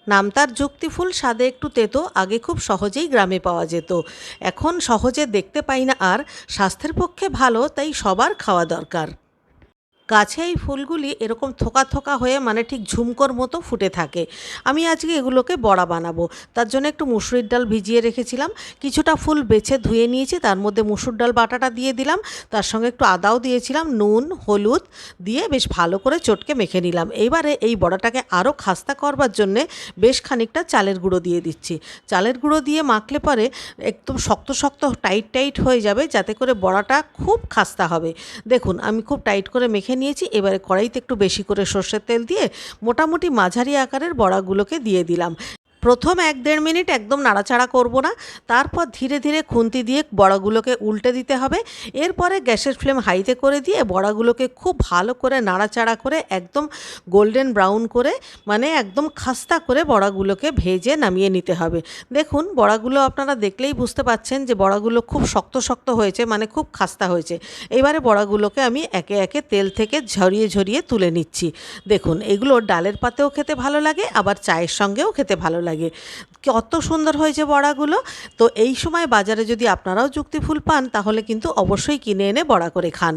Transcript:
নাম তার যুক্তি ফুল, স্বাদে একটু তেতো। আগে খুব সহজেই গ্রামে পাওয়া যেত, এখন সহজে দেখতে পাই না আর। স্বাস্থ্যের পক্ষে ভালো, তাই সবার খাওয়া দরকার। গাছে এই ফুলগুলি এরকম থোকা থোকা হয়ে মানে ঠিক ঝুমকোর মতো ফুটে থাকে। আমি আজকে এগুলোকে বড়া বানাবো। তার জন্য একটু মুসুরির ডাল ভিজিয়ে রেখেছিলাম, কিছুটা ফুল বেছে ধুয়ে নিয়েছি, তার মধ্যে মুসুর ডাল বাটাটা দিয়ে দিলাম, তার সঙ্গে একটু আদাও দিয়েছিলাম, নুন হলুদ দিয়ে বেশ ভালো করে চটকে মেখে নিলাম। এইবারে এই বড়াটাকে আরও খাস্তা করবার জন্যে বেশ খানিকটা চালের গুঁড়ো দিয়ে দিচ্ছি। চালের গুঁড়ো দিয়ে মাখলে পরে একদম শক্ত শক্ত টাইট টাইট হয়ে যাবে, যাতে করে বড়াটা খুব খাস্তা হবে। দেখুন আমি খুব টাইট করে মেখে নিয়েছি। এবারে কড়াইতে একটু বেশি করে সর্ষের তেল দিয়ে মোটামুটি মাঝারি আকারের বড়াগুলোকে দিয়ে দিলাম। প্রথম 1-1.5 মিনিট একদম নাড়াচাড়া করব না, তারপর ধীরে ধীরে খুন্তি দিয়ে বড়াগুলোকে উল্টে দিতে হবে। এরপরে গ্যাসের ফ্লেম হাইতে করে দিয়ে বড়াগুলোকে খুব ভালো করে নাড়াচাড়া করে একদম গোল্ডেন ব্রাউন করে, মানে একদম খাস্তা করে বড়াগুলোকে ভেজে নামিয়ে নিতে হবে। দেখুন বড়াগুলো আপনারা দেখলেই বুঝতে পাচ্ছেন যে বড়াগুলো খুব শক্ত শক্ত হয়েছে, মানে খুব খাস্তা হয়েছে। এবারে বড়াগুলোকে আমি একে একে তেল থেকে ঝরিয়ে ঝরিয়ে তুলে নিচ্ছি। দেখুন এগুলো ডালের পাতেও খেতে ভালো লাগে, আবার চায়ের সঙ্গেও খেতে ভালো লাগে। কত সুন্দর হয়েছে বড়াগুলো। তো এই সময় বাজারে যদি আপনারাও যুক্তি ফুল পান, তাহলে কিন্তু অবশ্যই কিনে এনে বড়া করে খান।